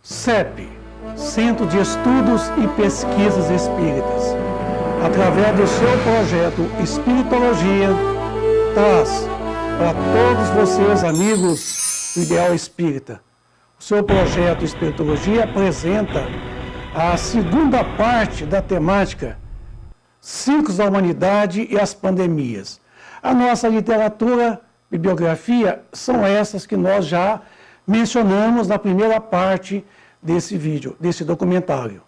CEP, Centro de Estudos e Pesquisas Espíritas, através do seu projeto Espiritologia, traz para todos vocês, amigos do Ideal Espírita, o seu projeto Espiritologia apresenta a segunda parte da temática Ciclos da Humanidade e as Pandemias. A nossa literatura, bibliografia, são essas que nós já mencionamos na primeira parte desse vídeo, desse documentário.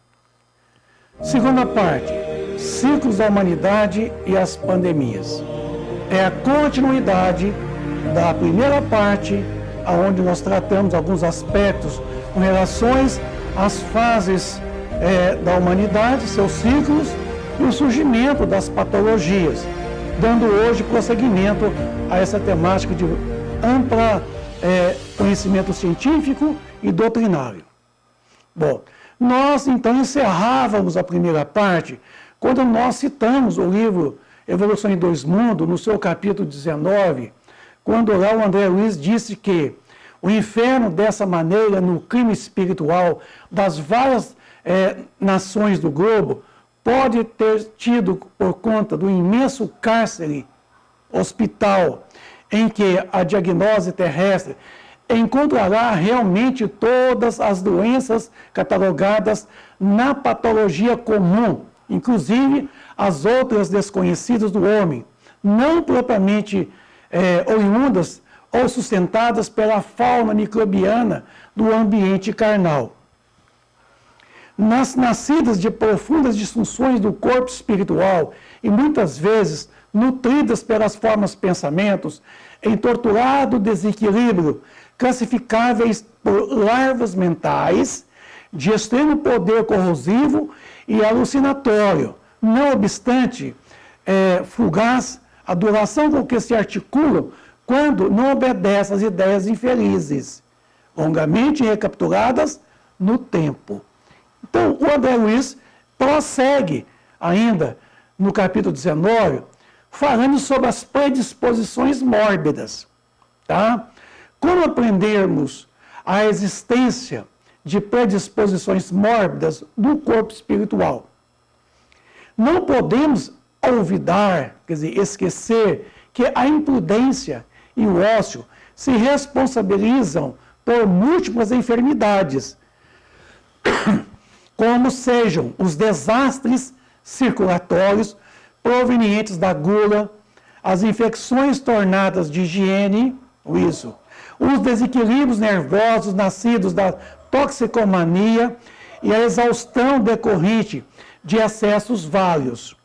Segunda parte, Ciclos da Humanidade e as Pandemias. É a continuidade da primeira parte, onde nós tratamos alguns aspectos com relações às fases da humanidade, seus ciclos e o surgimento das patologias, dando hoje prosseguimento a essa temática de ampla conhecimento científico e doutrinário. Bom, nós então encerrávamos a primeira parte quando nós citamos o livro Evolução em Dois Mundos, no seu capítulo 19, quando lá o André Luiz disse que o inferno, dessa maneira, no clima espiritual das várias nações do globo, pode ter tido por conta do imenso cárcere hospital em que a diagnose terrestre encontrará realmente todas as doenças catalogadas na patologia comum, inclusive as outras desconhecidas do homem, não propriamente oriundas ou sustentadas pela fauna microbiana do ambiente carnal. Nascidas de profundas disfunções do corpo espiritual e muitas vezes nutridas pelas formas pensamentos, em torturado desequilíbrio, classificáveis por larvas mentais, de extremo poder corrosivo e alucinatório. Não obstante, fugaz a duração com que se articulam quando não obedece às ideias infelizes, longamente recapturadas no tempo. Então, o André Luiz prossegue ainda no capítulo 19, falando sobre as predisposições mórbidas. Tá? Como aprendermos a existência de predisposições mórbidas no corpo espiritual? Não podemos olvidar, quer dizer, esquecer que a imprudência e o ócio se responsabilizam por múltiplas enfermidades, como sejam os desastres circulatórios provenientes da gula, as infecções tornadas de higiene, os desequilíbrios nervosos nascidos da toxicomania e a exaustão decorrente de excessos vários.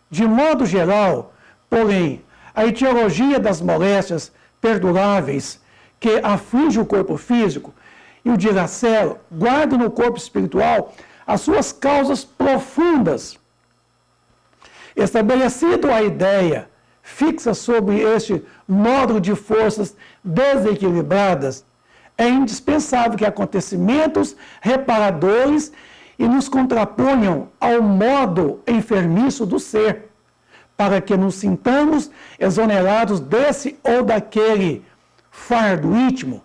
De modo geral, porém, a etiologia das moléstias perduráveis que aflige o corpo físico e o dilacero guarda no corpo espiritual as suas causas profundas. Estabelecido a ideia fixa sobre este módulo de forças desequilibradas, é indispensável que acontecimentos reparadores e nos contraponham ao modo enfermiço do ser, para que nos sintamos exonerados desse ou daquele fardo íntimo,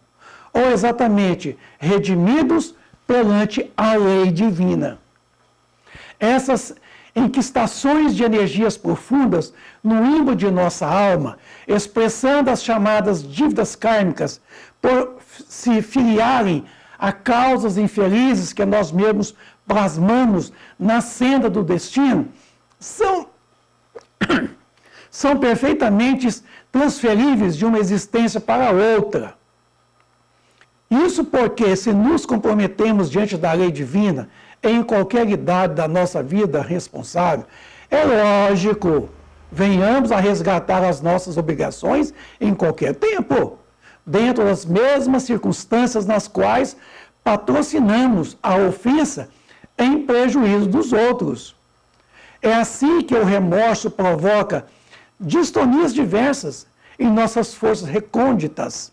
ou exatamente redimidos perante a lei divina. Essas enquistações de energias profundas no ímbo de nossa alma, expressando as chamadas dívidas kármicas, por se filiarem a causas infelizes que nós mesmos plasmamos na senda do destino, são perfeitamente transferíveis de uma existência para outra. Isso porque, se nos comprometemos diante da lei divina, em qualquer idade da nossa vida responsável, é lógico, venhamos a resgatar as nossas obrigações em qualquer tempo, dentro das mesmas circunstâncias nas quais patrocinamos a ofensa em prejuízo dos outros. É assim que o remorso provoca distonias diversas em nossas forças recônditas,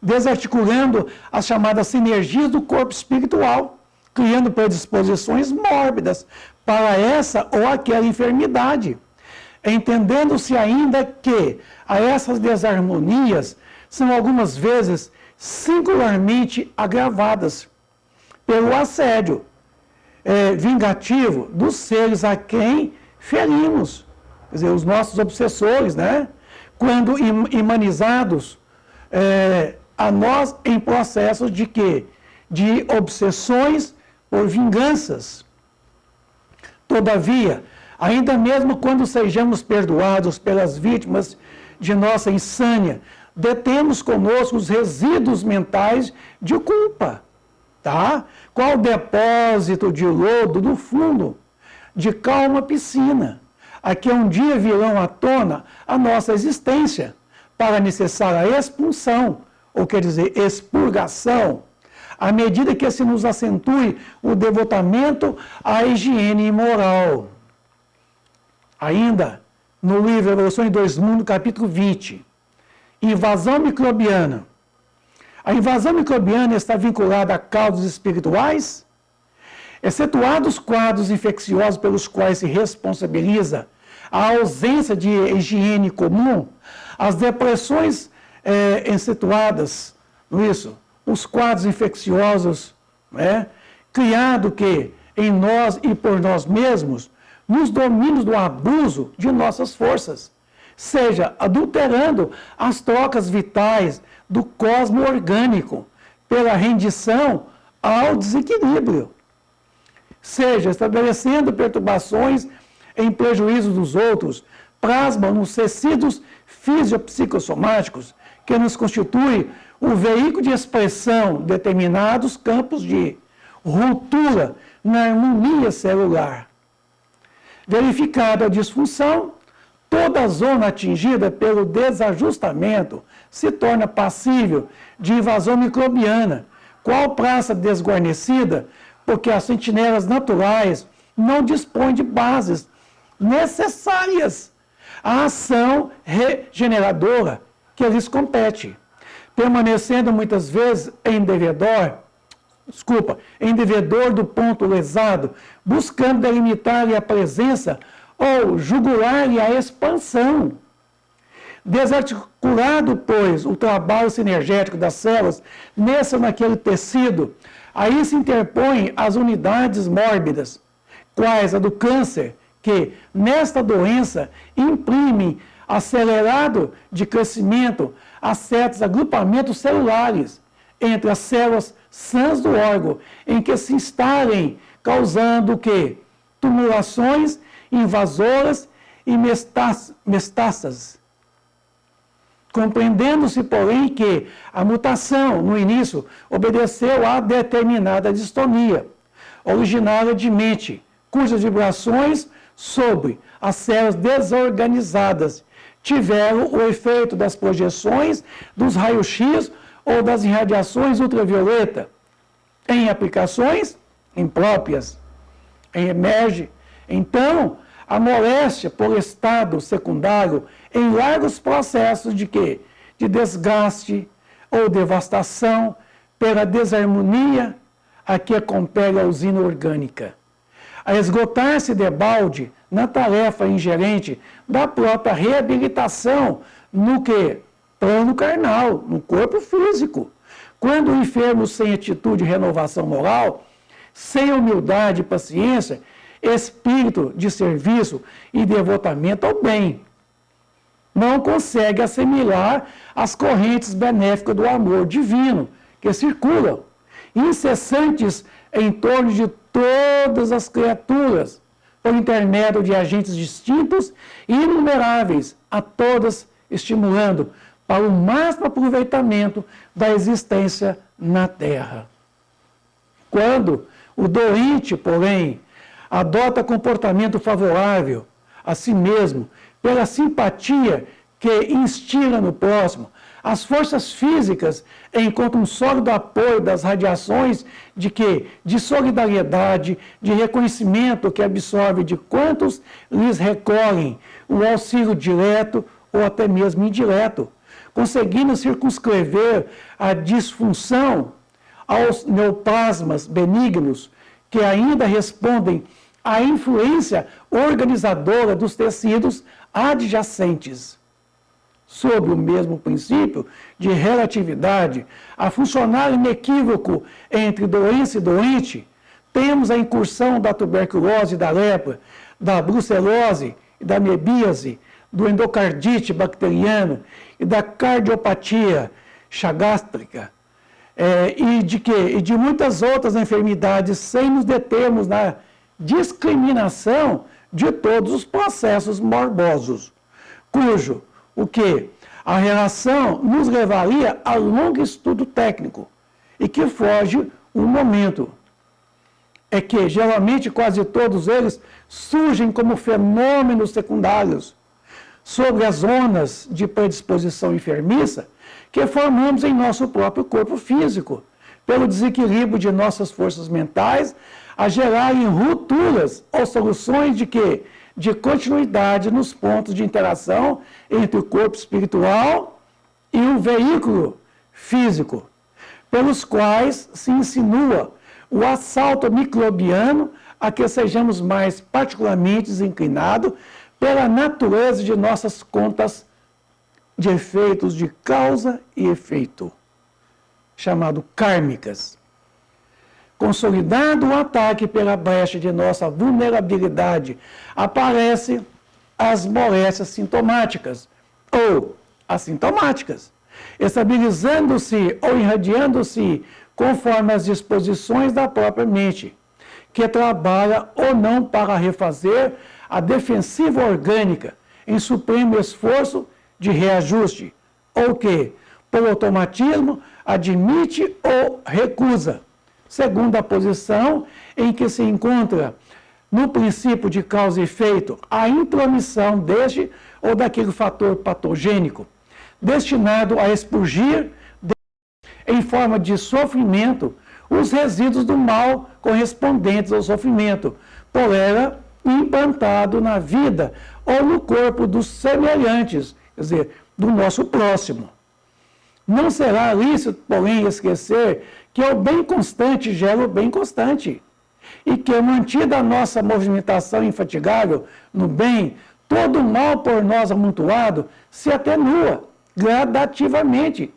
desarticulando as chamadas sinergias do corpo espiritual, criando predisposições mórbidas para essa ou aquela enfermidade, entendendo-se ainda que a essas desarmonias são algumas vezes singularmente agravadas pelo assédio vingativo dos seres a quem ferimos. Quer dizer, os nossos obsessores, né? Quando imanizados a nós em processos de quê? De obsessões por vinganças. Todavia, ainda mesmo quando sejamos perdoados pelas vítimas de nossa insânia, detemos conosco os resíduos mentais de culpa, tá? Qual depósito de lodo no fundo de calma piscina, a que um dia virão à tona a nossa existência, para necessária expulsão, ou quer dizer, expurgação, à medida que se nos acentue o devotamento à higiene moral. Ainda, no livro Evolução em Dois Mundos, capítulo 20, invasão microbiana. A invasão microbiana está vinculada a causas espirituais, excetuados os quadros infecciosos pelos quais se responsabiliza a ausência de higiene comum, as depressões excetuadas, não é isso? Os quadros infecciosos, criado que em nós e por nós mesmos, nos domínios do abuso de nossas forças, seja adulterando as trocas vitais do cosmo orgânico pela rendição ao desequilíbrio, seja estabelecendo perturbações em prejuízo dos outros, plasmam nos tecidos fisiopsicossomáticos que nos constitui o veículo de expressão de determinados campos de ruptura na harmonia celular. Verificada a disfunção, toda a zona atingida pelo desajustamento se torna passível de invasão microbiana, qual praça desguarnecida, porque as sentinelas naturais não dispõem de bases necessárias à ação regeneradora que lhes compete, permanecendo muitas vezes em devedor do ponto lesado, buscando delimitar-lhe a presença ou jugular-lhe a expansão. Desarticulado, pois, o trabalho sinergético das células nesse ou naquele tecido, aí se interpõem as unidades mórbidas, quais a do câncer, que, nesta doença, imprimem acelerado de crescimento a certos agrupamentos celulares entre as células sãs do órgão, em que se instalem, causando o quê? Tumulações invasoras e metástases. Compreendendo-se, porém, que a mutação, no início, obedeceu a determinada distonia, originária de mente, cujas vibrações sobre as células desorganizadas tiveram o efeito das projeções dos raios-x ou das irradiações ultravioleta em aplicações impróprias. Emerge, então, a moléstia por estado secundário em largos processos de quê? De desgaste ou devastação pela desarmonia a que compele a usina orgânica, a esgotar-se debalde na tarefa ingerente da própria reabilitação no que? Plano carnal, no corpo físico. Quando o enfermo sem atitude de renovação moral, sem humildade e paciência, espírito de serviço e devotamento ao bem, não consegue assimilar as correntes benéficas do amor divino que circulam, incessantes em torno de todas as criaturas, por intermédio de agentes distintos e inumeráveis, a todas estimulando para o máximo aproveitamento da existência na Terra. Quando o doente, porém, adota comportamento favorável a si mesmo, pela simpatia que instila no próximo, as forças físicas encontram um sólido apoio das radiações de quê? De solidariedade, de reconhecimento que absorve de quantos lhes recorrem o auxílio direto ou até mesmo indireto, conseguindo circunscrever a disfunção aos neoplasmas benignos que ainda respondem à influência organizadora dos tecidos adjacentes. sob o mesmo princípio de relatividade, a funcionar inequívoco entre doença e doente, temos a incursão da tuberculose e da lepra, da brucelose e da mebíase, do endocardite bacteriano e da cardiopatia chagástrica, e de muitas outras enfermidades, sem nos determos na discriminação de todos os processos morbosos, cujo, o que? A relação nos levaria a longo estudo técnico, e que foge um momento. É que, geralmente, quase todos eles surgem como fenômenos secundários sobre as zonas de predisposição enfermiça que formamos em nosso próprio corpo físico, pelo desequilíbrio de nossas forças mentais, a gerarem rupturas ou soluções de quê? De continuidade nos pontos de interação entre o corpo espiritual e o veículo físico, pelos quais se insinua o assalto microbiano a que sejamos mais particularmente inclinados pela natureza de nossas contas de efeitos de causa e efeito, chamado kármicas. Consolidado o ataque pela brecha de nossa vulnerabilidade, aparecem as moléstias sintomáticas ou assintomáticas, estabilizando-se ou irradiando-se conforme as disposições da própria mente, que trabalha ou não para refazer a defensiva orgânica em supremo esforço de reajuste, ou que, por automatismo, admite ou recusa, segundo a posição em que se encontra no princípio de causa e efeito, a intromissão deste ou daquele fator patogênico, destinado a expurgir em forma de sofrimento os resíduos do mal correspondentes ao sofrimento, por ela implantado na vida ou no corpo dos semelhantes, quer dizer, do nosso próximo. Não será lícito, porém, esquecer que o bem constante gera o bem constante, e que, mantida a nossa movimentação infatigável no bem, todo o mal por nós amontoado se atenua gradativamente,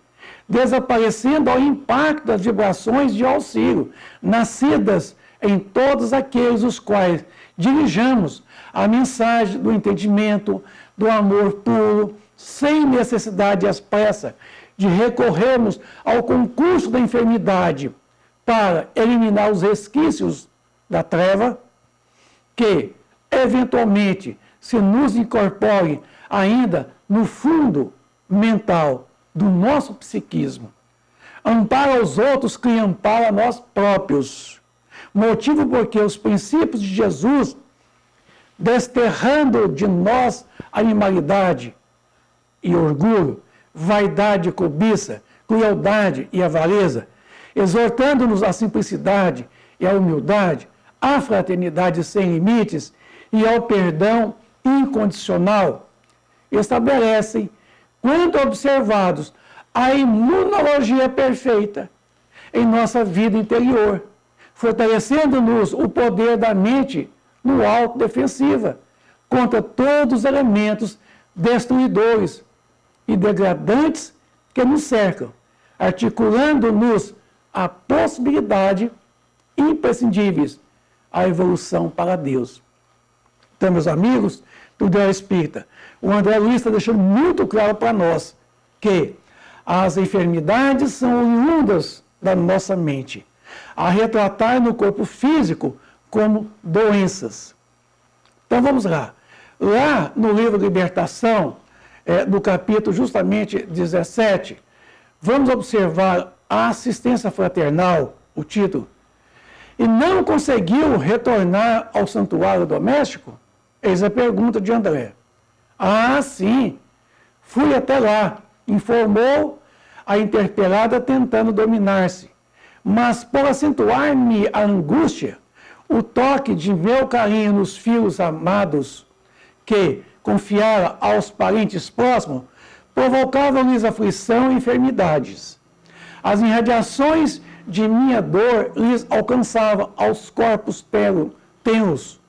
desaparecendo ao impacto das vibrações de auxílio, nascidas em todos aqueles os quais dirijamos a mensagem do entendimento, do amor puro, sem necessidade expressa de recorrermos ao concurso da enfermidade para eliminar os resquícios da treva, que, eventualmente, se nos incorpore ainda no fundo mental do nosso psiquismo. Ampara os outros que ampara nós próprios. Motivo porque os princípios de Jesus, desterrando de nós animalidade e orgulho, vaidade e cobiça, crueldade e avareza, exortando-nos à simplicidade e à humildade, à fraternidade sem limites e ao perdão incondicional, estabelecem, quando observados, a imunologia perfeita em nossa vida interior, fortalecendo-nos o poder da mente no autodefensiva contra todos os elementos destruidores e degradantes que nos cercam, articulando-nos a possibilidade imprescindíveis à evolução para Deus. Então, meus amigos do Ideal Espírita, o André Luiz está deixando muito claro para nós que as enfermidades são oriundas da nossa mente, a retratar no corpo físico como doenças. Então vamos lá. Lá no livro Libertação, no capítulo justamente 17, vamos observar a assistência fraternal, o título. E não conseguiu retornar ao santuário doméstico? Eis a pergunta de André. Ah, sim, fui até lá, informou a interpelada tentando dominar-se. Mas por acentuar-me a angústia, o toque de meu carinho nos filhos amados, que confiara aos parentes próximos, provocava-lhes aflição e enfermidades. As irradiações de minha dor lhes alcançavam aos corpos tenros,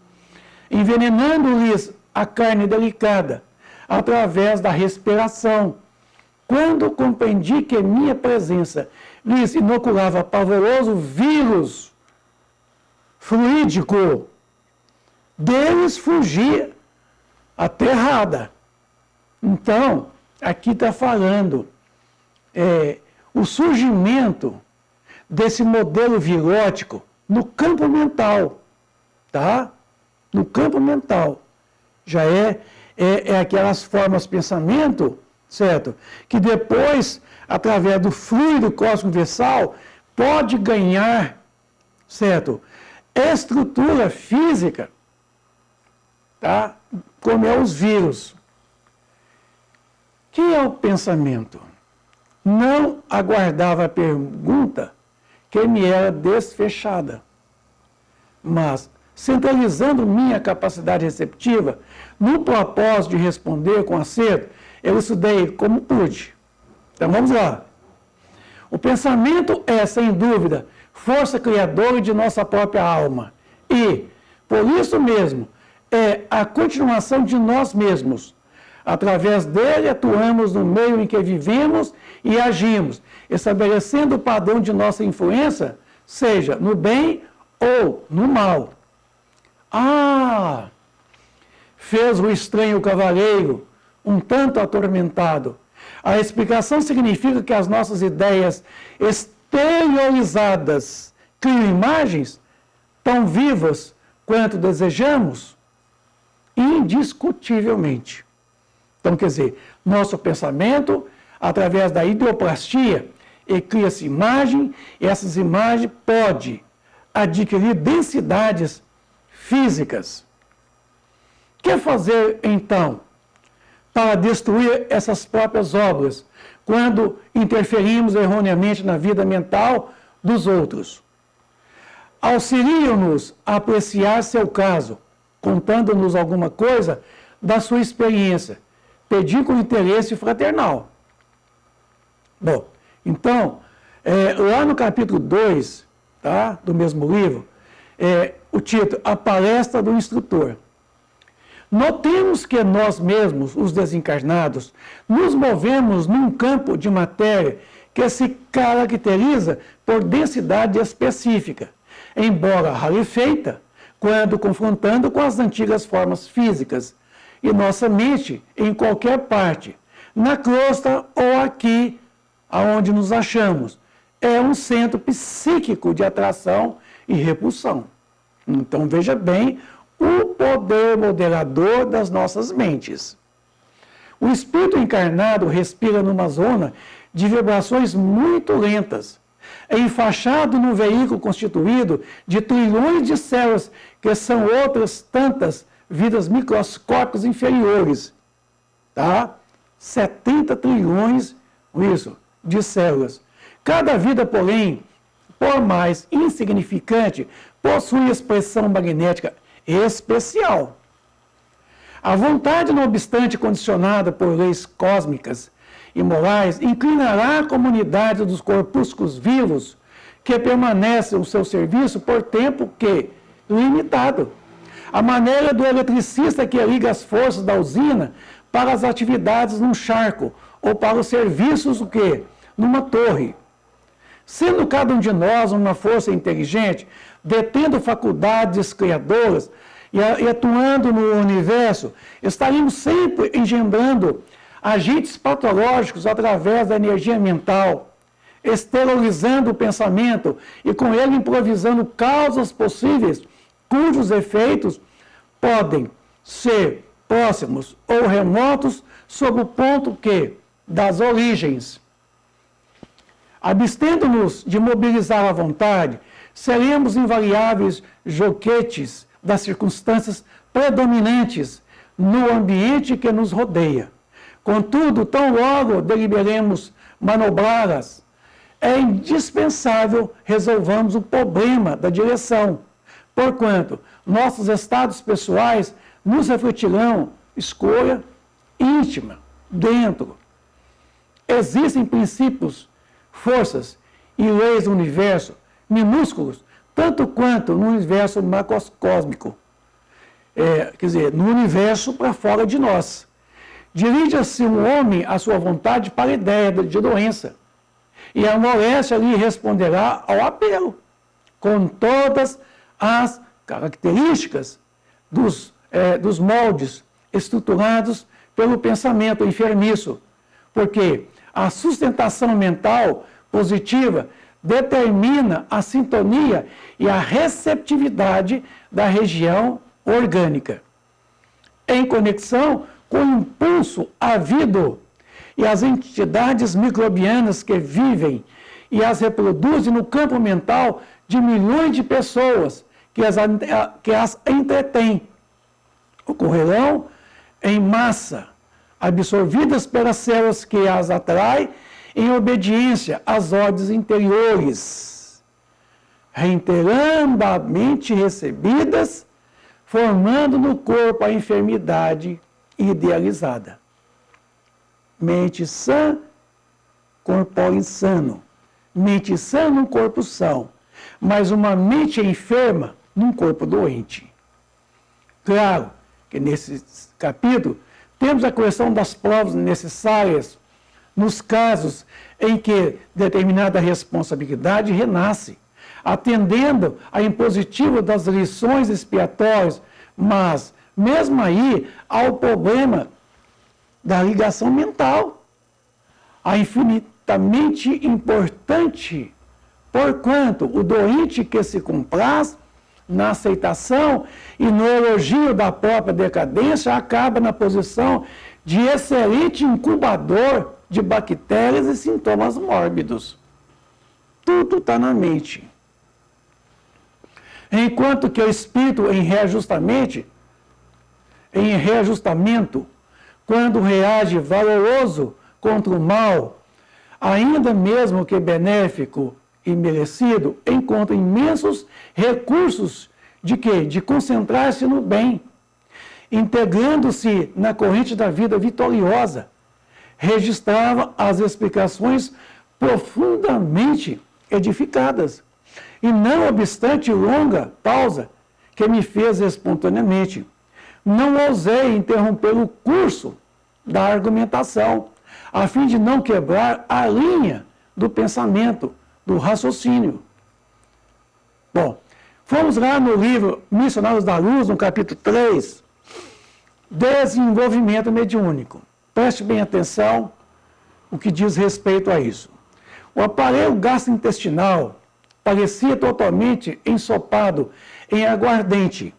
envenenando-lhes a carne delicada, através da respiração. Quando compreendi que minha presença lhes inoculava pavoroso vírus fluídico, deles fugia aterrada. Então, aqui está falando o surgimento desse modelo virótico no campo mental, tá? No campo mental. Já é aquelas formas de pensamento, certo? Que depois, através do fluido cósmico universal, pode ganhar, certo? Estrutura física, tá? Como é os vírus. Que é o pensamento? Não aguardava a pergunta que me era desfechada, mas, centralizando minha capacidade receptiva, no propósito de responder com acerto, eu estudei como pude. Então vamos lá. O pensamento é, sem dúvida, força criadora de nossa própria alma e, por isso mesmo, é a continuação de nós mesmos. Através dele atuamos no meio em que vivemos e agimos, estabelecendo o padrão de nossa influência, seja no bem ou no mal. Fez o estranho cavaleiro, um tanto atormentado. A explicação significa que as nossas ideias exteriorizadas criam imagens tão vivas quanto desejamos? Indiscutivelmente. Então, quer dizer, nosso pensamento, através da ideoplastia, cria-se imagem, e essas imagens podem adquirir densidades físicas. O que fazer, então, para destruir essas próprias obras, quando interferimos erroneamente na vida mental dos outros? Auxiliam-nos a apreciar seu caso, contando-nos alguma coisa da sua experiência, pedir com interesse fraternal. Bom, então, lá no capítulo 2, tá, do mesmo livro, o título, A Palestra do Instrutor. Notemos que nós mesmos, os desencarnados, nos movemos num campo de matéria que se caracteriza por densidade específica, embora rarefeita, quando confrontando com as antigas formas físicas. E nossa mente, em qualquer parte, na crosta ou aqui, aonde nos achamos, é um centro psíquico de atração e repulsão. Então, veja bem o poder moderador das nossas mentes. O espírito encarnado respira numa zona de vibrações muito lentas, enfaixado num veículo constituído de trilhões de células, que são outras tantas vidas microscópicas inferiores, tá? 70 trilhões, de células. Cada vida, porém, por mais insignificante, possui expressão magnética especial. A vontade, não obstante condicionada por leis cósmicas e morais, inclinará a comunidade dos corpúsculos vivos que permanecem ao seu serviço por tempo que limitado. A maneira do eletricista que liga as forças da usina para as atividades num charco ou para os serviços numa torre. Sendo cada um de nós uma força inteligente, detendo faculdades criadoras e atuando no universo, estaríamos sempre engendrando agentes patológicos através da energia mental, esterilizando o pensamento e com ele improvisando causas possíveis, cujos efeitos podem ser próximos ou remotos sob o ponto das origens. Abstendo-nos de mobilizar a vontade, seremos invariáveis joquetes das circunstâncias predominantes no ambiente que nos rodeia. Contudo, tão logo deliberemos manobrá-las, é indispensável resolvamos o problema da direção, porquanto nossos estados pessoais nos refletirão escolha íntima, dentro. Existem princípios, forças e leis do universo minúsculos, tanto quanto no universo macrocósmico, no universo para fora de nós, dirige-se um homem à sua vontade para a ideia de doença, e a moléstia lhe responderá ao apelo, com todas as características dos moldes estruturados pelo pensamento enfermiço, porque a sustentação mental positiva determina a sintonia e a receptividade da região orgânica, em conexão com o impulso havido e as entidades microbianas que vivem e as reproduzem no campo mental de milhões de pessoas que as entretêm. Ocorrerão em massa, absorvidas pelas células que as atraem em obediência às ordens interiores, reiteradamente recebidas, formando no corpo a enfermidade idealizada. Mente sã, corpo insano. Mente sã num corpo são, mas uma mente enferma num corpo doente. Claro que nesse capítulo temos a correção das provas necessárias nos casos em que determinada responsabilidade renasce, atendendo a impositivo das lições expiatórias, mas, mesmo aí, há o problema da ligação mental, a infinitamente importante, porquanto o doente que se compraz na aceitação e no elogio da própria decadência acaba na posição de excelente incubador de bactérias e sintomas mórbidos. Tudo está na mente. Enquanto que o espírito em reajustamento, quando reage valoroso contra o mal, ainda mesmo que benéfico e merecido, encontra imensos recursos de quê? De concentrar-se no bem, integrando-se na corrente da vida vitoriosa, registrava as explicações profundamente edificadas, e não obstante longa pausa que me fez espontaneamente, não ousei interromper o curso da argumentação, a fim de não quebrar a linha do pensamento, do raciocínio. Bom, fomos lá no livro Missionários da Luz, no capítulo 3, Desenvolvimento Mediúnico. Preste bem atenção o que diz respeito a isso. O aparelho gastrointestinal parecia totalmente ensopado em aguardente,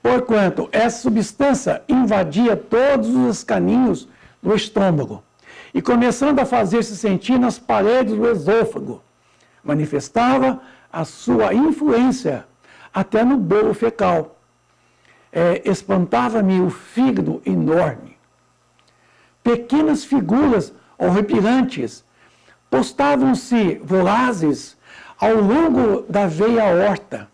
porquanto essa substância invadia todos os caninhos do estômago e, começando a fazer-se sentir nas paredes do esôfago, manifestava a sua influência até no bolo fecal. Espantava-me o fígado enorme. Pequenas figuras horripilantes postavam-se vorazes ao longo da veia aorta,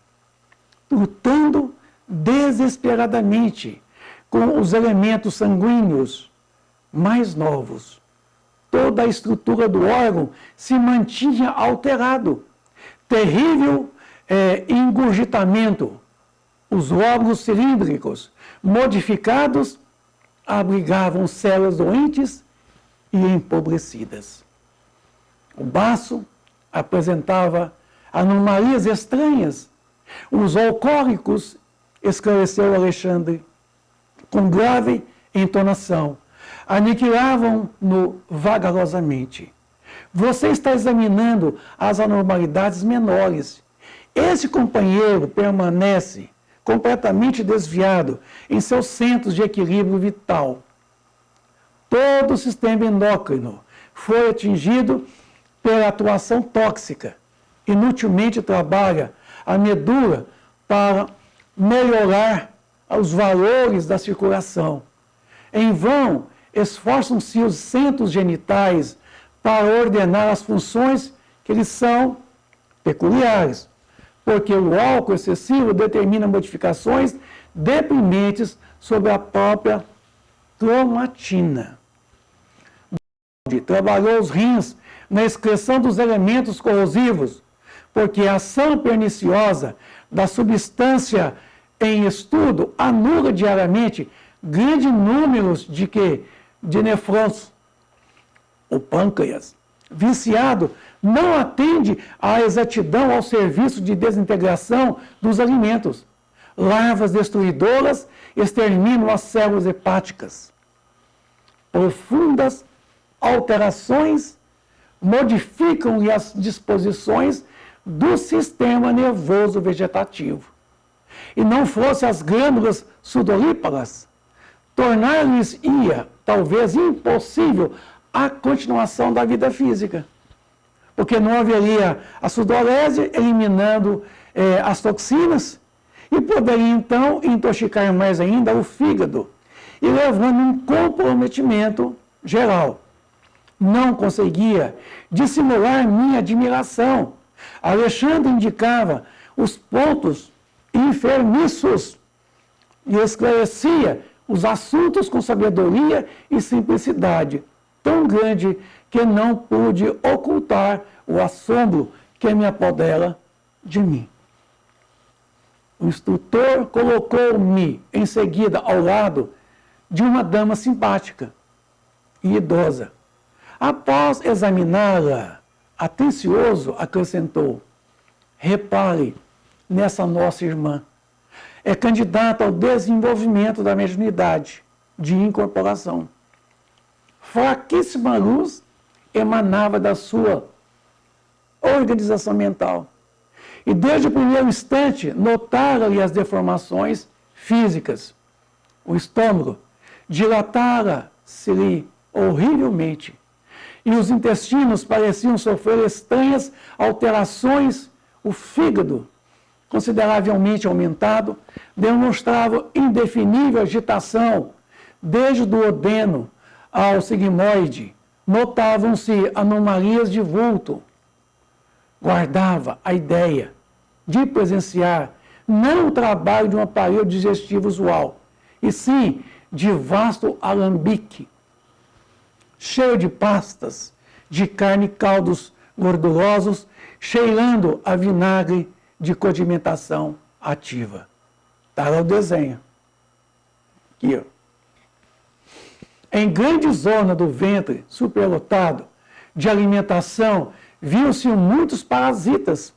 lutando desesperadamente com os elementos sanguíneos mais novos. Toda a estrutura do órgão se mantinha alterado. Terrível engurgitamento. Os órgãos cilíndricos, modificados, abrigavam células doentes e empobrecidas. O baço apresentava anomalias estranhas. Os alcoólicos, esclareceu Alexandre, com grave entonação, aniquilavam-no vagarosamente. Você está examinando as anormalidades menores. Esse companheiro permanece completamente desviado em seus centros de equilíbrio vital. Todo o sistema endócrino foi atingido pela atuação tóxica. Inutilmente trabalha a medula para melhorar os valores da circulação. Em vão, esforçam-se os centros genitais para ordenar as funções que lhes são peculiares, porque o álcool excessivo determina modificações deprimentes sobre a própria cromatina. Trabalhou os rins na excreção dos elementos corrosivos, porque a ação perniciosa da substância em estudo anula diariamente grandes números de nefrons, o pâncreas. Viciado não atende à exatidão ao serviço de desintegração dos alimentos. Larvas destruidoras exterminam as células hepáticas. Profundas alterações modificam as disposições do sistema nervoso vegetativo. E não fosse as glândulas sudoríparas, tornar-lhes-ia, talvez, impossível a continuação da vida física. Porque não haveria a sudorese eliminando as toxinas e poderia, então, intoxicar mais ainda o fígado e levando um comprometimento geral. Não conseguia dissimular minha admiração. Alexandre indicava os pontos enfermiços e esclarecia os assuntos com sabedoria e simplicidade, tão grande que não pude ocultar o assombro que me apodera de mim. O instrutor colocou-me em seguida ao lado de uma dama simpática e idosa. Após examiná-la, atencioso, acrescentou: repare nessa nossa irmã. É candidata ao desenvolvimento da mediunidade de incorporação. Fraquíssima luz emanava da sua organização mental. E desde o primeiro instante notara-lhe as deformações físicas. O estômago dilatara-se-lhe horrivelmente. E os intestinos pareciam sofrer estranhas alterações. O fígado, consideravelmente aumentado, demonstrava indefinível agitação, desde o duodeno ao sigmoide. Notavam-se anomalias de vulto. Guardava a ideia de presenciar não o trabalho de um aparelho digestivo usual, e sim de vasto alambique, cheio de pastas, de carne e caldos gordurosos, cheirando a vinagre de condimentação ativa. Está lá o desenho. Aqui, ó. Em grande zona do ventre superlotado de alimentação, viam-se muitos parasitas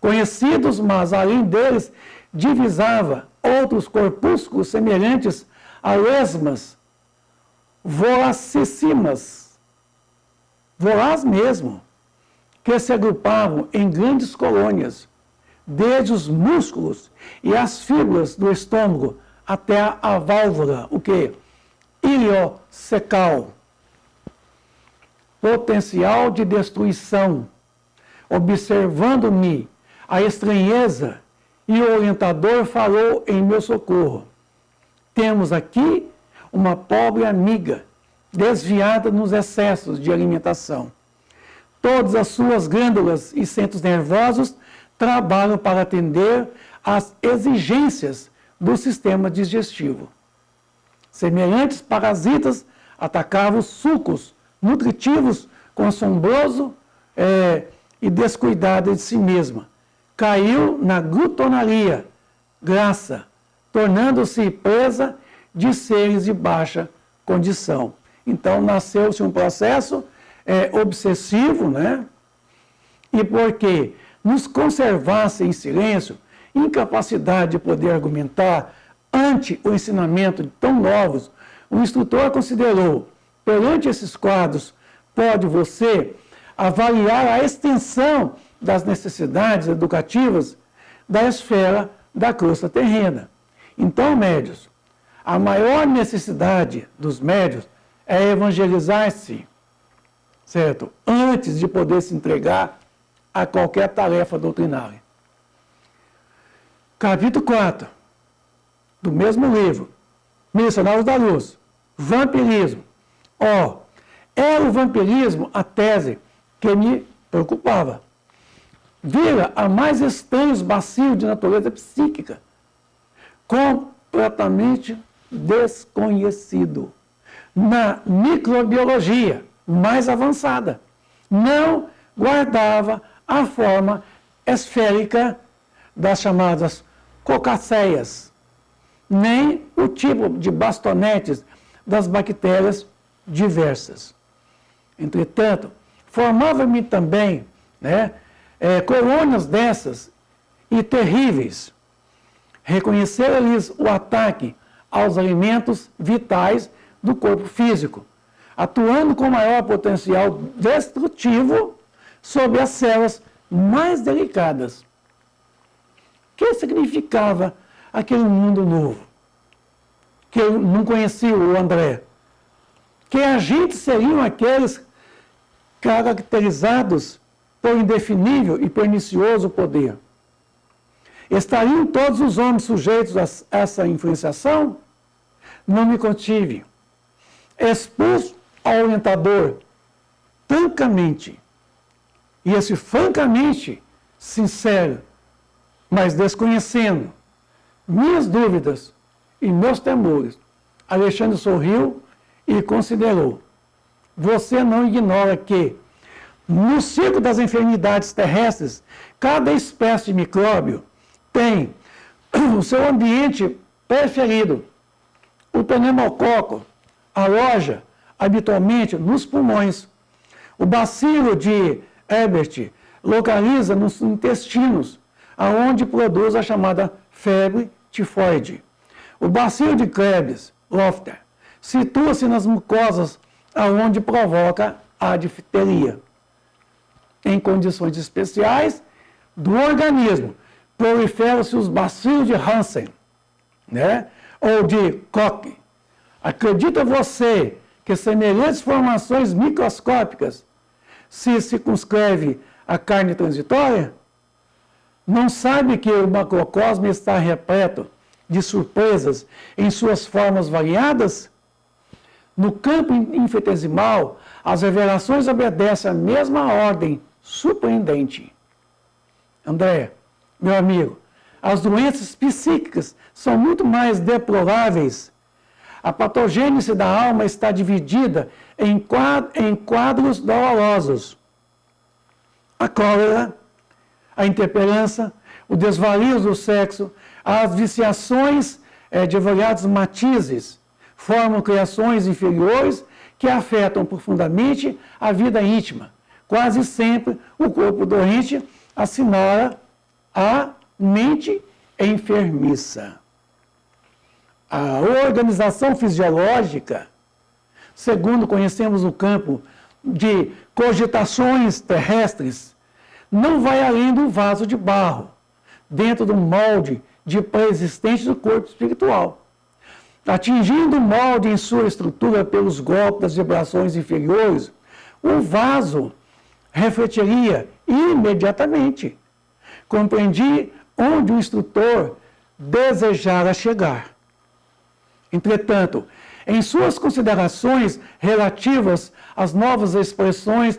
conhecidos, mas além deles divisava outros corpúsculos semelhantes a lesmas voracíssimas, voraz mesmo, que se agrupavam em grandes colônias, desde os músculos e as fibras do estômago até a válvula, o que? Iliocecal. Potencial de destruição. Observando-me a estranheza, e o orientador falou em meu socorro. Temos aqui uma pobre amiga, desviada nos excessos de alimentação. Todas as suas glândulas e centros nervosos trabalham para atender às exigências do sistema digestivo. Semelhantes parasitas atacavam os sucos nutritivos com assombroso e descuidado de si mesma. Caiu na glutonaria, graça, tornando-se presa de seres de baixa condição. Então, nasceu-se um processo obsessivo, né? E porque nos conservasse em silêncio, incapacidade de poder argumentar ante o ensinamento de tão novos, o instrutor considerou: perante esses quadros, pode você avaliar a extensão das necessidades educativas da esfera da crosta terrena. Então, médios, a maior necessidade dos médios é evangelizar-se, certo? Antes de poder se entregar a qualquer tarefa doutrinária. Capítulo 4, do mesmo livro, Missionários da Luz, vampirismo. Era o vampirismo a tese que me preocupava. Vira a mais estranhos bacios de natureza psíquica, completamente desconhecido. Na microbiologia mais avançada, não guardava a forma esférica das chamadas cocacéias, nem o tipo de bastonetes das bactérias diversas. Entretanto, formava-me também, colônias dessas e terríveis. Reconhecer-lhes o ataque aos alimentos vitais do corpo físico, atuando com maior potencial destrutivo sobre as células mais delicadas. O que significava aquele mundo novo? Que eu não conhecia o André. Que agentes seriam aqueles caracterizados por indefinível e pernicioso poder? Estariam todos os homens sujeitos a essa influenciação? Não me contive. Expus ao orientador francamente, e esse francamente sincero, mas desconhecendo minhas dúvidas e meus temores, Alexandre sorriu e considerou: você não ignora que, no ciclo das enfermidades terrestres, cada espécie de micróbio tem o seu ambiente preferido. O pneumococo aloja habitualmente nos pulmões. O bacilo de Ebert localiza nos intestinos, aonde produz a chamada febre tifoide. O bacilo de Krebs, Lofter, situa-se nas mucosas, aonde provoca a difteria. Em condições especiais do organismo, proliferam-se os bacilos de Hansen, ou de Koch. Acredita você que semelhantes formações microscópicas se circunscreve à carne transitória? Não sabe que o macrocosmo está repleto de surpresas em suas formas variadas? No campo infinitesimal, as revelações obedecem à mesma ordem surpreendente. André, meu amigo, as doenças psíquicas são muito mais deploráveis. A patogênese da alma está dividida em quadros dolorosos. A cólera, a intemperança, o desvario do sexo, as viciações de variados matizes formam criações inferiores que afetam profundamente a vida íntima. Quase sempre o corpo doente assinala a mente enfermiça. A organização fisiológica, segundo conhecemos no campo de cogitações terrestres, não vai além do vaso de barro, dentro do molde de pré-existente do corpo espiritual. Atingindo o molde em sua estrutura pelos golpes das vibrações inferiores, o vaso refletiria imediatamente. Compreendi onde o instrutor desejara chegar. Entretanto, em suas considerações relativas às novas expressões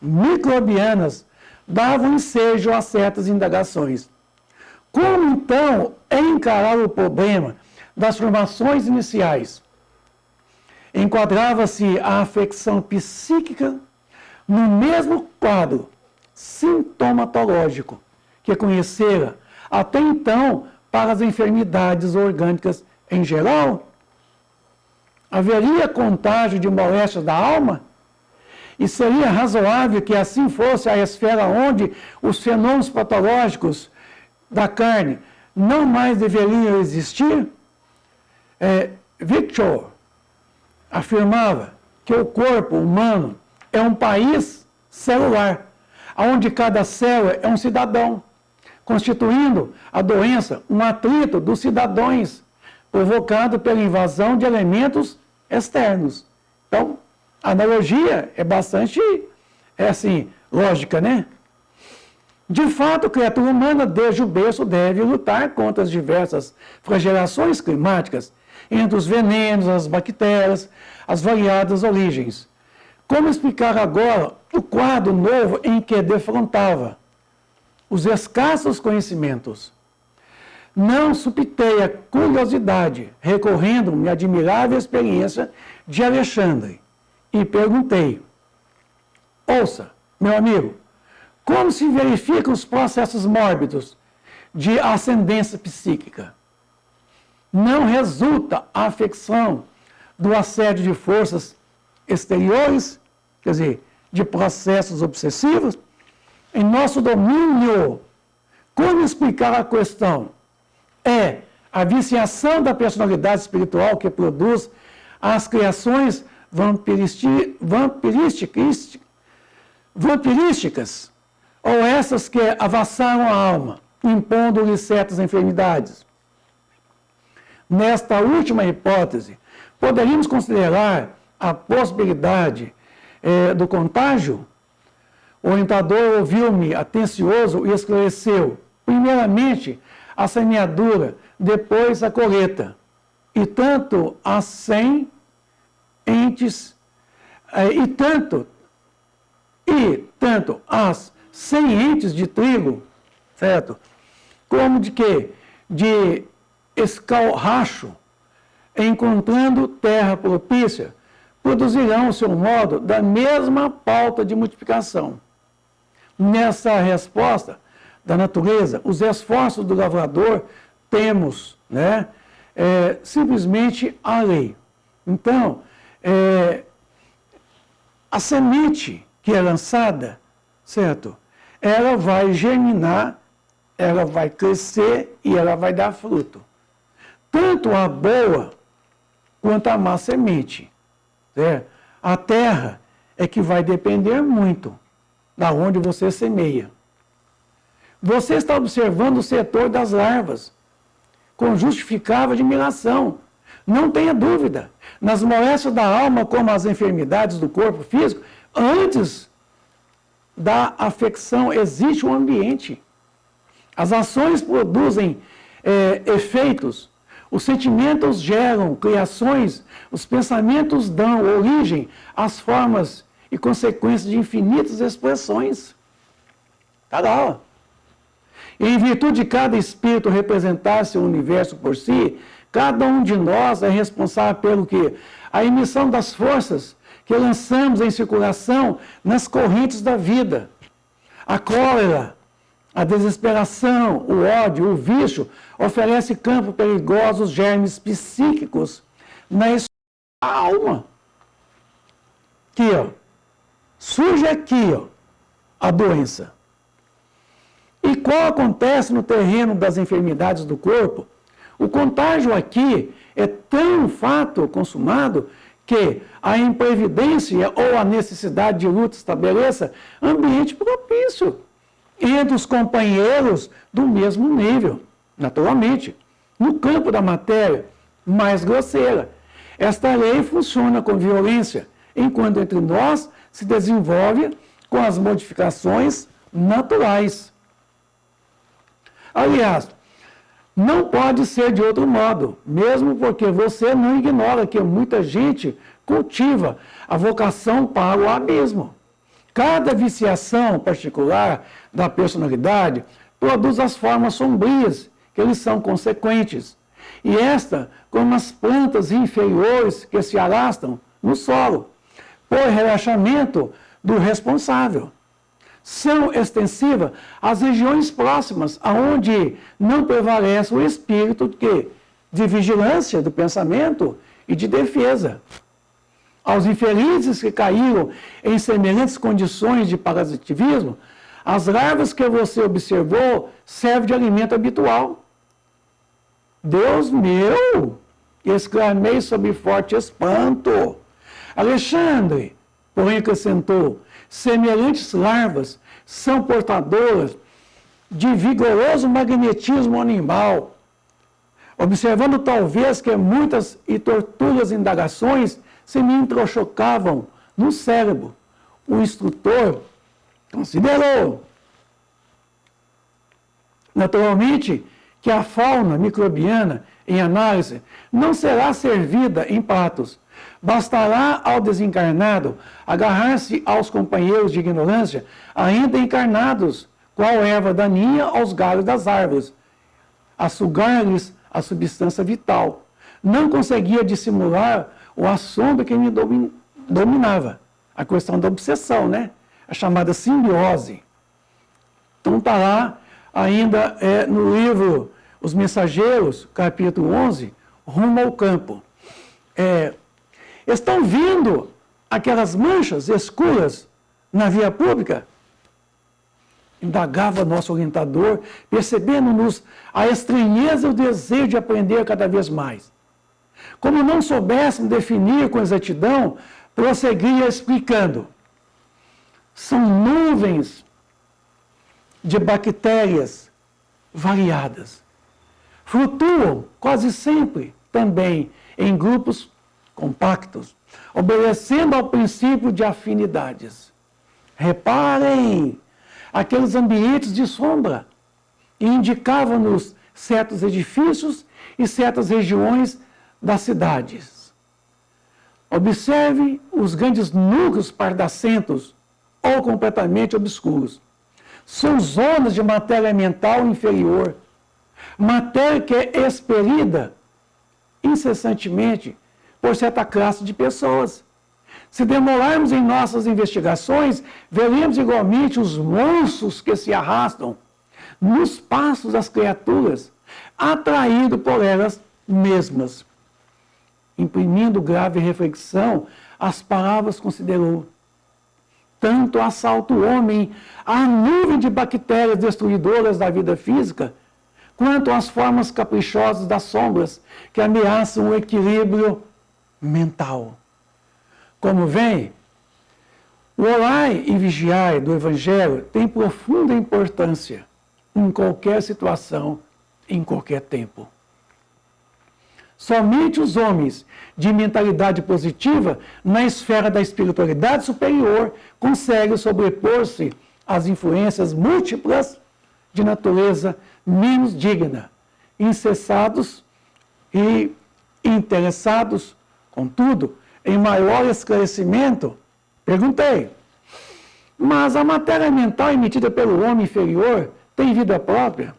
microbianas, dava um ensejo a certas indagações. Como, então, encarar o problema das formações iniciais? Enquadrava-se a afecção psíquica no mesmo quadro sintomatológico que conhecera até então para as enfermidades orgânicas em geral? Haveria contágio de moléstias da alma? E seria razoável que assim fosse a esfera onde os fenômenos patológicos da carne não mais deveriam existir? Victor afirmava que o corpo humano é um país celular, onde cada célula é um cidadão, constituindo a doença um atrito dos cidadãos, provocado pela invasão de elementos externos. Então, a analogia é bastante, lógica, né? De fato, a criatura humana, desde o berço, deve lutar contra as diversas flagelações climáticas, entre os venenos, as bactérias, as variadas origens. Como explicar agora o quadro novo em que defrontava? Os escassos conhecimentos. Não suptei a curiosidade, recorrendo-me à admirável experiência de Alexandre, e perguntei: ouça, meu amigo, como se verificam os processos mórbidos de ascendência psíquica? Não resulta a afecção do assédio de forças exteriores, quer dizer, de processos obsessivos, em nosso domínio. Como explicar a questão? É a viciação da personalidade espiritual que produz as criações vampirísticas, ou essas que avassalam a alma, impondo-lhe certas enfermidades. Nesta última hipótese, poderíamos considerar a possibilidade do contágio? O orientador ouviu-me atencioso e esclareceu, primeiramente, a semeadura, depois a colheita, e tanto as 100 entes, tanto as 100 entes de trigo, certo? Como de quê? De escarracho, encontrando terra propícia, produzirão o seu modo da mesma pauta de multiplicação. Nessa resposta da natureza, os esforços do lavrador temos, né, simplesmente a lei. Então, a semente que é lançada, certo? Ela vai germinar, ela vai crescer e ela vai dar fruto. Tanto a boa quanto a má semente. Certo? A terra é que vai depender muito da onde você semeia. Você está observando o setor das larvas, com justificável admiração. Não tenha dúvida. Nas moléstias da alma, como as enfermidades do corpo físico, antes da afecção existe um ambiente. As ações produzem efeitos, os sentimentos geram criações, os pensamentos dão origem às formas e consequências de infinitas expressões. Está lá. E em virtude de cada espírito representar-se o universo por si, cada um de nós é responsável pelo quê? A emissão das forças que lançamos em circulação nas correntes da vida. A cólera, a desesperação, o ódio, o vício, oferece campo perigosos germes psíquicos na alma. Aqui, ó. Surge aqui, ó, a doença. E qual acontece no terreno das enfermidades do corpo? O contágio aqui é tão fato consumado que a imprevidência ou a necessidade de luta estabeleça ambiente propício entre os companheiros do mesmo nível, naturalmente. No campo da matéria mais grosseira, esta lei funciona com violência, enquanto entre nós se desenvolve com as modificações naturais. Aliás, não pode ser de outro modo, mesmo porque você não ignora que muita gente cultiva a vocação para o abismo. Cada viciação particular da personalidade produz as formas sombrias que lhes são consequentes. E esta, como as plantas inferiores que se arrastam no solo, por relaxamento do responsável. São extensivas às regiões próximas, aonde não prevalece o espírito de vigilância do pensamento e de defesa. Aos infelizes que caíram em semelhantes condições de parasitivismo, as larvas que você observou servem de alimento habitual. Deus meu! Exclamei sob forte espanto. Alexandre, porém, acrescentou, semelhantes larvas são portadoras de vigoroso magnetismo animal. Observando talvez que muitas e torturas indagações se me entrochocavam no cérebro, o instrutor considerou, naturalmente, que a fauna microbiana, em análise, não será servida em pratos. Bastará ao desencarnado agarrar-se aos companheiros de ignorância, ainda encarnados, qual erva daninha aos galhos das árvores, a sugar-lhes a substância vital. Não conseguia dissimular o assombro que me dominava. A questão da obsessão, né? A chamada simbiose. Então está lá, ainda no livro Os Mensageiros, capítulo 11, Rumo ao Campo. Estão vindo aquelas manchas escuras na via pública? Indagava nosso orientador, percebendo-nos a estranheza e o desejo de aprender cada vez mais. Como não soubéssemos definir com exatidão, prosseguia explicando. São nuvens de bactérias variadas. Flutuam quase sempre também em grupos compactos, obedecendo ao princípio de afinidades. Reparem, aqueles ambientes de sombra indicavam-nos certos edifícios e certas regiões das cidades. Observe os grandes núcleos pardacentos ou completamente obscuros. São zonas de matéria mental inferior, matéria que é expelida incessantemente por certa classe de pessoas. Se demorarmos em nossas investigações, veremos igualmente os monstros que se arrastam nos passos das criaturas, atraídos por elas mesmas. Imprimindo grave reflexão, as palavras considerou. Tanto assalta o homem a nuvem de bactérias destruidoras da vida física, quanto as formas caprichosas das sombras que ameaçam o equilíbrio mental. Como vem, o orai e vigiai do Evangelho tem profunda importância em qualquer situação, em qualquer tempo. Somente os homens de mentalidade positiva, na esfera da espiritualidade superior, conseguem sobrepor-se às influências múltiplas de natureza menos digna, incessados e interessados, contudo, em maior esclarecimento. Perguntei, mas a matéria mental emitida pelo homem inferior tem vida própria,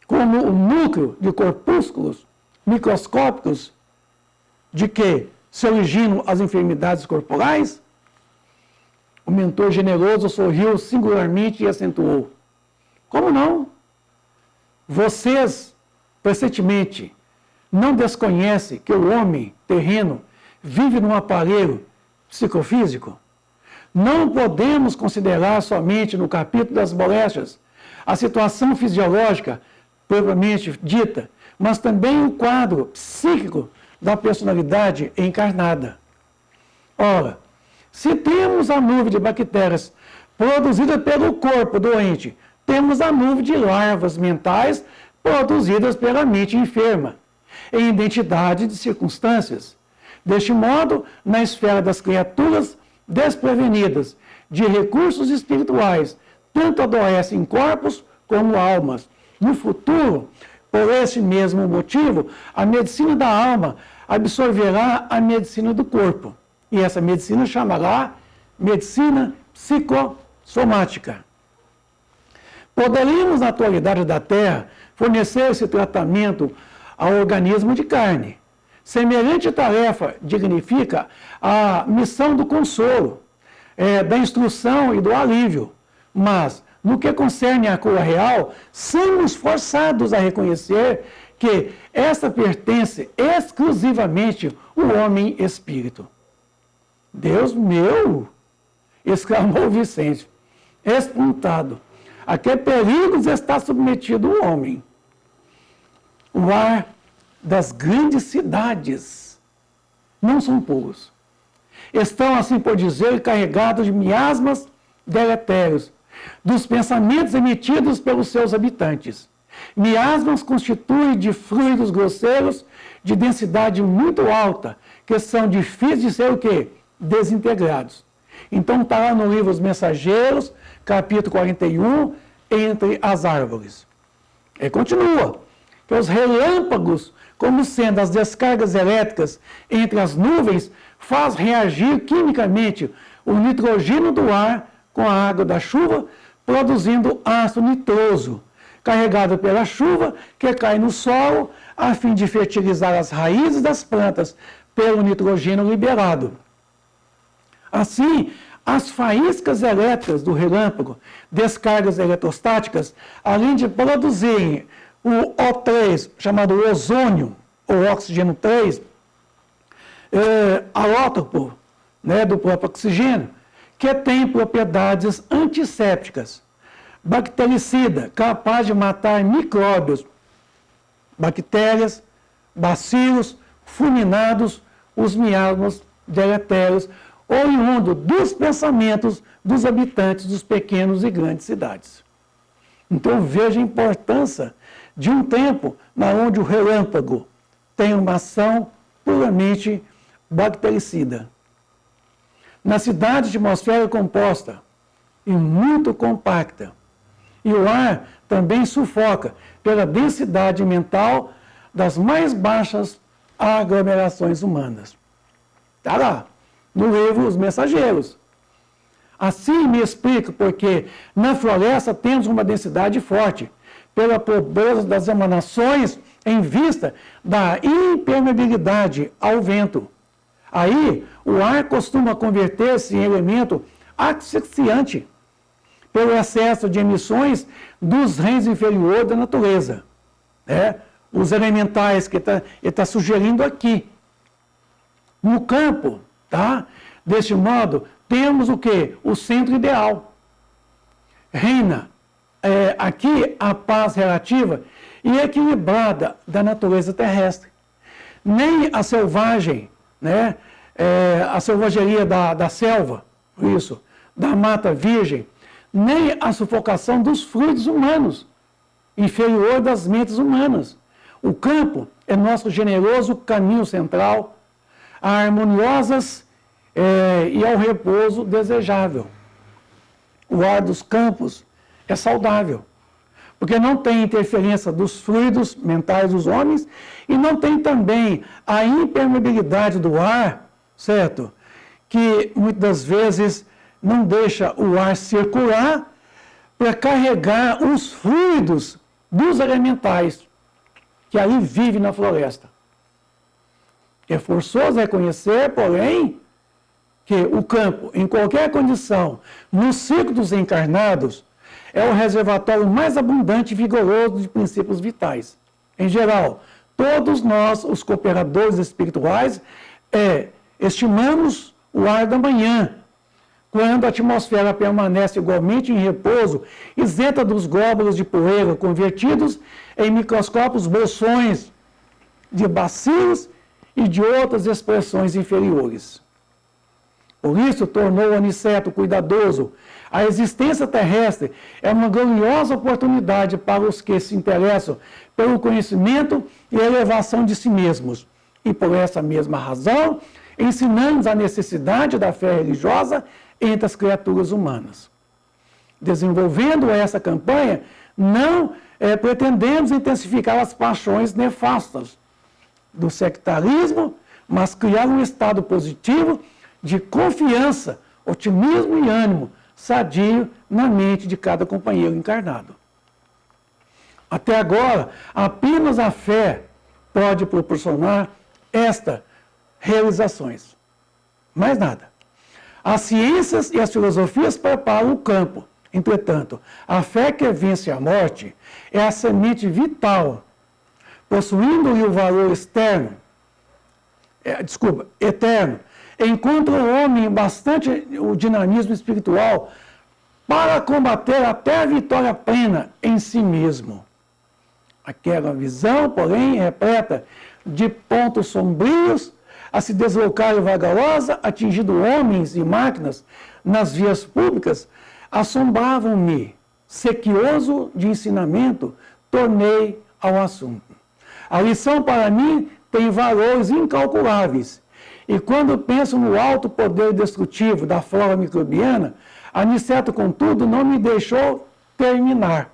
como o núcleo de corpúsculos microscópicos de que se originam as enfermidades corporais? O mentor generoso sorriu singularmente e acentuou. Como não? Vocês, recentemente, não desconhecem que o homem terreno vive num aparelho psicofísico? Não podemos considerar somente no capítulo das moléstias a situação fisiológica propriamente dita, mas também o quadro psíquico da personalidade encarnada. Ora, se temos a nuvem de bactérias produzida pelo corpo doente, temos a nuvem de larvas mentais produzidas pela mente enferma, em identidade de circunstâncias. Deste modo, na esfera das criaturas desprevenidas de recursos espirituais, tanto adoecem corpos como almas. No futuro, por esse mesmo motivo, a medicina da alma absorverá a medicina do corpo. E essa medicina chamará medicina psicossomática. Poderíamos, na atualidade da Terra, fornecer esse tratamento ao organismo de carne. Semelhante tarefa dignifica a missão do consolo, da instrução e do alívio. Mas, no que concerne à cura real, somos forçados a reconhecer que esta pertence exclusivamente ao homem-espírito. Deus meu! Exclamou Vicente, espantado. A que perigos está submetido o homem? O ar das grandes cidades não são puros. Estão, assim por dizer, carregados de miasmas deletérios, dos pensamentos emitidos pelos seus habitantes. Miasmas constituem de fluidos grosseiros de densidade muito alta, que são difíceis de ser o quê? Desintegrados. Então está lá no livro Os Mensageiros, capítulo 41, Entre as Árvores. E continua, que os relâmpagos, como sendo as descargas elétricas entre as nuvens, faz reagir quimicamente o nitrogênio do ar com a água da chuva, produzindo ácido nitroso, carregado pela chuva, que cai no solo, a fim de fertilizar as raízes das plantas pelo nitrogênio liberado. Assim, as faíscas elétricas do relâmpago, descargas eletrostáticas, além de produzirem o O3, chamado ozônio, ou oxigênio 3, alótropo, né, do próprio oxigênio, que tem propriedades antissépticas, bactericida, capaz de matar micróbios, bactérias, bacilos, fulminados, os miasmas deletérios, oriundo dos pensamentos dos habitantes dos pequenos e grandes cidades. Então veja a importância de um tempo na onde o relâmpago tem uma ação puramente bactericida. Na cidade, a atmosfera é composta e muito compacta. E o ar também sufoca pela densidade mental das mais baixas aglomerações humanas. Está lá, no livro Os Mensageiros. Assim me explico porque na floresta temos uma densidade forte, pela pobreza das emanações em vista da impermeabilidade ao vento. Aí, o ar costuma converter-se em elemento asfixiante, pelo excesso de emissões dos reinos inferiores da natureza. Né? Os elementais que ele está sugerindo aqui. No campo, tá? Deste modo, temos o quê? O centro ideal. Reina aqui a paz relativa e equilibrada da natureza terrestre. Nem a selvagem, né? A selvageria da selva, isso, da mata virgem, nem a sufocação dos fluidos humanos, inferior das mentes humanas. O campo é nosso generoso caminho central, a harmoniosas e ao repouso desejável. O ar dos campos é saudável, porque não tem interferência dos fluidos mentais dos homens e não tem também a impermeabilidade do ar, certo? Que muitas vezes não deixa o ar circular para carregar os fluidos dos elementais que ali vivem na floresta. É forçoso reconhecer, porém, que o campo, em qualquer condição, no ciclo dos encarnados, é o reservatório mais abundante e vigoroso de princípios vitais. Em geral, todos nós, os cooperadores espirituais, estimamos o ar da manhã, quando a atmosfera permanece igualmente em repouso, isenta dos glóbulos de poeira convertidos em microscópios bolsões de bacilos e de outras expressões inferiores. Por isso, tornou o Aniceto cuidadoso. A existência terrestre é uma gloriosa oportunidade para os que se interessam pelo conhecimento e elevação de si mesmos. E por essa mesma razão, ensinamos a necessidade da fé religiosa entre as criaturas humanas. Desenvolvendo essa campanha, não pretendemos intensificar as paixões nefastas do sectarismo, mas criar um estado positivo de confiança, otimismo e ânimo sadio na mente de cada companheiro encarnado. Até agora, apenas a fé pode proporcionar estas realizações. Mais nada. As ciências e as filosofias preparam o campo. Entretanto, a fé que vence a morte é a semente vital, possuindo-lhe o valor eterno, encontra o homem bastante o dinamismo espiritual para combater até a vitória plena em si mesmo. Aquela visão, porém, repleta de pontos sombrios, a se deslocar vagarosa, atingindo homens e máquinas nas vias públicas, assombravam-me. Sequioso de ensinamento, tornei ao assunto. A lição para mim tem valores incalculáveis. E quando penso no alto poder destrutivo da flora microbiana, Aniceto, contudo, não me deixou terminar.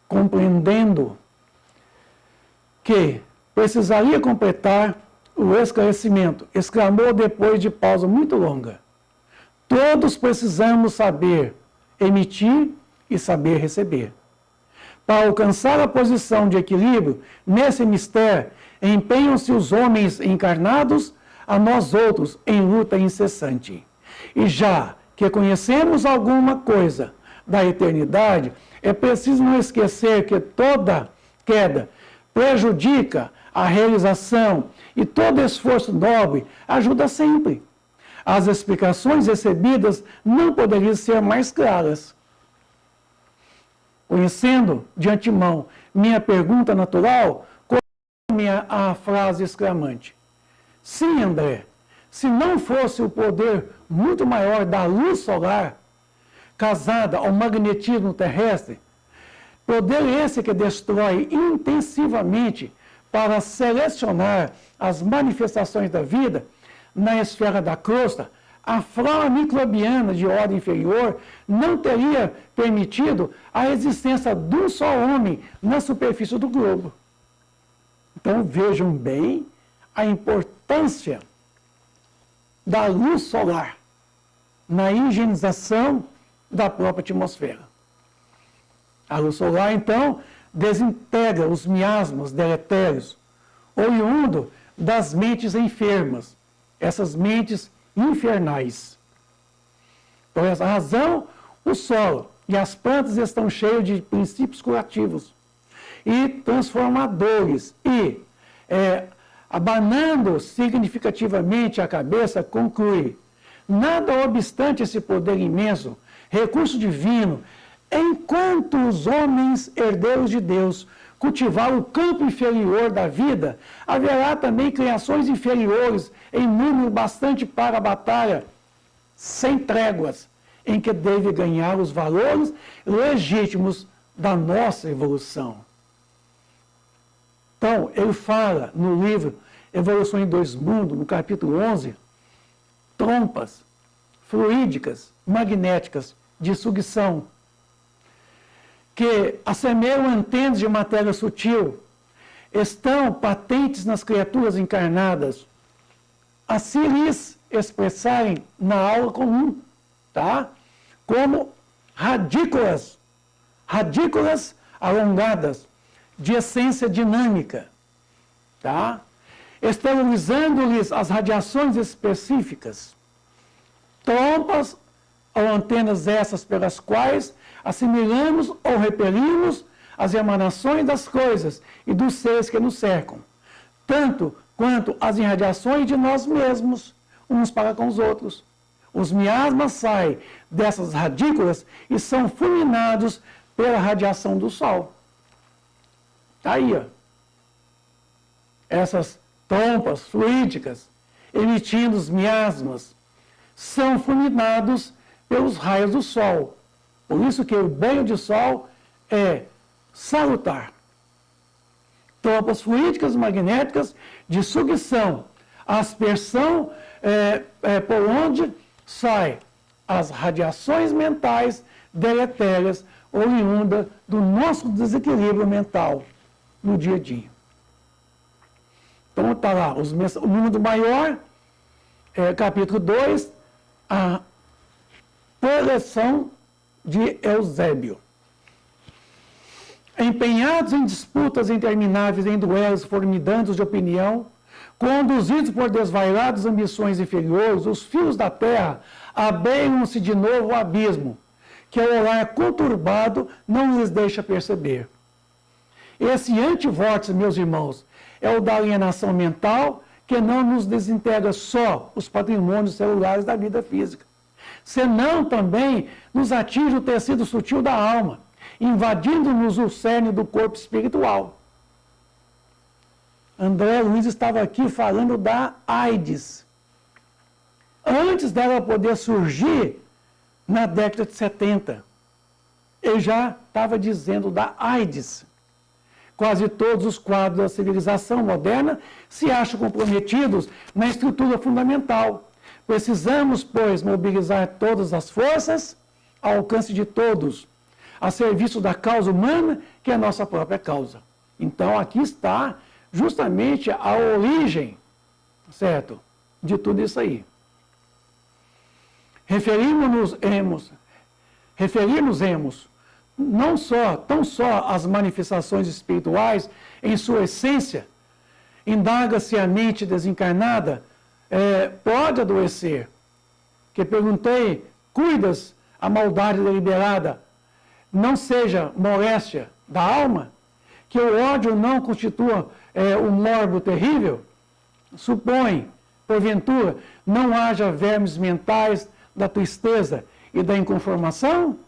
Compreendendo que precisaria completar o esclarecimento, exclamou depois de pausa muito longa. Todos precisamos saber emitir e saber receber. Para alcançar a posição de equilíbrio nesse mistério, empenham-se os homens encarnados a nós outros em luta incessante. E já que conhecemos alguma coisa da eternidade, é preciso não esquecer que toda queda prejudica a realização e todo esforço nobre ajuda sempre. As explicações recebidas não poderiam ser mais claras. Conhecendo de antemão minha pergunta natural, coloquei a frase exclamante. Sim, André, se não fosse o poder muito maior da luz solar, casada ao magnetismo terrestre, poder esse que destrói intensivamente para selecionar as manifestações da vida na esfera da crosta, a flora microbiana de ordem inferior não teria permitido a existência de um só homem na superfície do globo. Então vejam bem a importância da luz solar na higienização da própria atmosfera. A luz solar, então, desintegra os miasmas deletérios, oriundo das mentes enfermas, essas mentes infernais. Por essa razão, o solo e as plantas estão cheios de princípios curativos e transformadores e, abanando significativamente a cabeça, conclui: nada obstante esse poder imenso, recurso divino, enquanto os homens herdeiros de Deus cultivar o campo inferior da vida, haverá também criações inferiores em número bastante para a batalha, sem tréguas, em que deve ganhar os valores legítimos da nossa evolução. Então, ele fala no livro Evolução em Dois Mundos, no capítulo 11, trompas fluídicas, magnéticas, de sucção, que assemelham antenas de matéria sutil, estão patentes nas criaturas encarnadas, a se lhes expressarem na aula comum, tá? Como radículas alongadas, de essência dinâmica, tá? Esterilizando-lhes as radiações específicas, trompas ou antenas essas pelas quais assimilamos ou repelimos as emanações das coisas e dos seres que nos cercam, tanto quanto as irradiações de nós mesmos, uns para com os outros. Os miasmas saem dessas radículas e são fulminados pela radiação do Sol. Está aí, ó. Essas trompas fluídicas, emitindo os miasmas, são fulminados pelos raios do Sol. Por isso que o banho de sol é salutar. Trompas fluídicas magnéticas de sucção, aspersão por onde saem as radiações mentais deletérias oriundas do nosso desequilíbrio mental no dia a dia. Então está lá, o número maior, capítulo 2, a preleção de Eusébio. Empenhados em disputas intermináveis, em duelos formidantes de opinião, conduzidos por desvairadas ambições inferiores, os fios da terra abeiam-se de novo ao abismo, que o olhar conturbado não lhes deixa perceber. Esse antivórtice, meus irmãos, é o da alienação mental, que não nos desintegra só os patrimônios celulares da vida física, senão também nos atinge o tecido sutil da alma, invadindo-nos o cerne do corpo espiritual. André Luiz estava aqui falando da AIDS. Antes dela poder surgir, na década de 70, ele já estava dizendo da AIDS. Quase todos os quadros da civilização moderna se acham comprometidos na estrutura fundamental. Precisamos, pois, mobilizar todas as forças ao alcance de todos, a serviço da causa humana, que é a nossa própria causa. Então, aqui está justamente a origem, certo, de tudo isso aí. Referimos-nos não tão só às manifestações espirituais em sua essência, indaga-se a mente desencarnada, pode adoecer. Que perguntei, cuidas a maldade deliberada, não seja moléstia da alma, que o ódio não constitua um morbo terrível? Supõe, porventura, não haja vermes mentais da tristeza e da inconformação?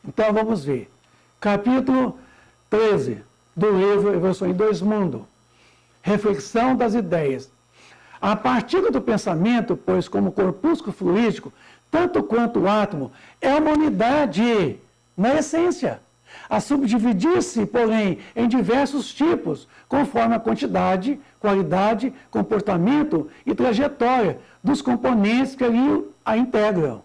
Então vamos ver. Capítulo 13 do livro Evolução em Dois Mundos. Reflexão das ideias. A partir do pensamento, pois como corpúsculo fluídico, tanto quanto o átomo, é uma unidade na essência, a subdividir-se, porém, em diversos tipos, conforme a quantidade, qualidade, comportamento e trajetória dos componentes que ali a integram.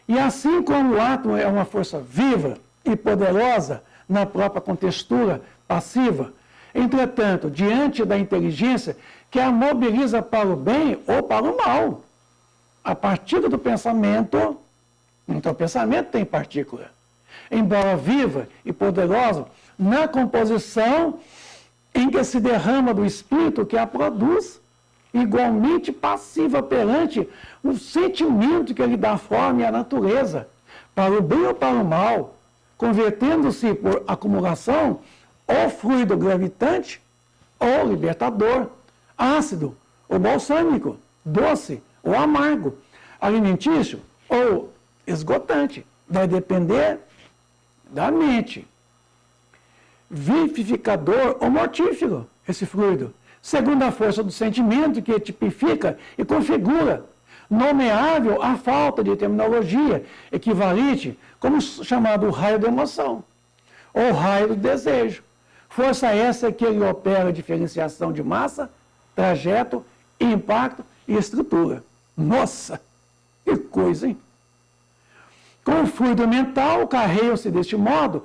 E assim como o átomo é uma força viva e poderosa na própria contextura passiva, entretanto, diante da inteligência que a mobiliza para o bem ou para o mal, a partir do pensamento, então o pensamento tem partícula, embora viva e poderosa, na composição em que se derrama do espírito que a produz, igualmente passiva perante o sentimento que lhe dá forma e a natureza, para o bem ou para o mal, convertendo-se por acumulação ou fluido gravitante ou libertador, ácido ou balsâmico, doce ou amargo, alimentício ou esgotante. Vai depender da mente. Vivificador ou mortífero, esse fluido, segundo a força do sentimento que tipifica e configura, nomeável à falta de terminologia equivalente, como chamado raio da emoção, ou raio do desejo. Força essa que ele opera a diferenciação de massa, trajeto, impacto e estrutura. Nossa, que coisa, hein? Com o fluido mental, carregam-se deste modo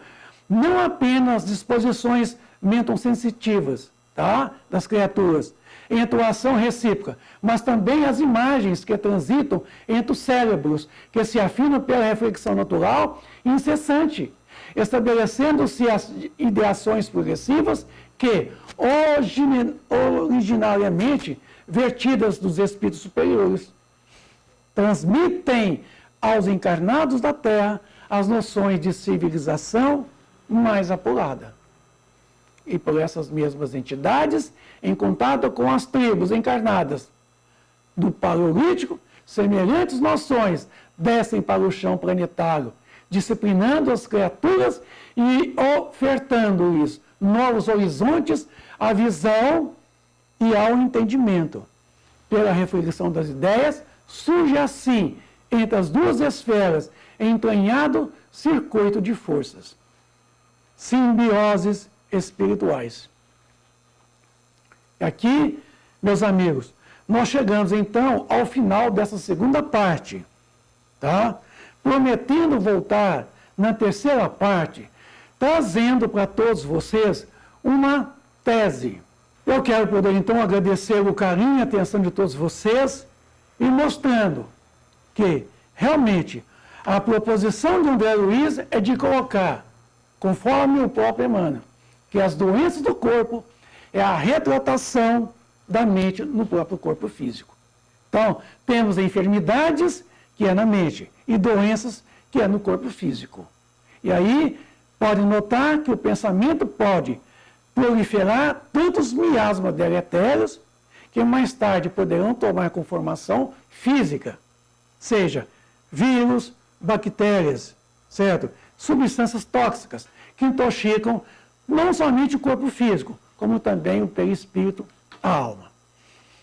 não apenas disposições mentosensitivas, tá, das criaturas, em atuação recíproca, mas também as imagens que transitam entre os cérebros, que se afinam pela reflexão natural e incessante, estabelecendo-se as ideações progressivas que, originariamente vertidas dos espíritos superiores, transmitem aos encarnados da Terra as noções de civilização mais apurada. E por essas mesmas entidades, em contato com as tribos encarnadas do Paleolítico, semelhantes noções descem para o chão planetário, disciplinando as criaturas e ofertando-lhes novos horizontes à visão e ao entendimento. Pela reflexão das ideias, surge assim, entre as duas esferas, entranhado circuito de forças, simbioses espirituais. Aqui, meus amigos, nós chegamos então ao final dessa segunda parte, tá? Prometendo voltar na terceira parte, trazendo para todos vocês uma tese. Eu quero poder então agradecer o carinho e a atenção de todos vocês e mostrando que realmente a proposição de André Luiz é de colocar, conforme o próprio Emmanuel, que as doenças do corpo é a retratação da mente no próprio corpo físico. Então, temos enfermidades, que é na mente, e doenças, que é no corpo físico. E aí, podem notar que o pensamento pode proliferar tantos miasmas deletérios, que mais tarde poderão tomar conformação física, seja vírus, bactérias, certo? Substâncias tóxicas, que intoxicam não somente o corpo físico, como também o perispírito, a alma.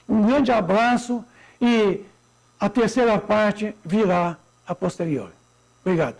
Um grande abraço e a terceira parte virá a posterior. Obrigado.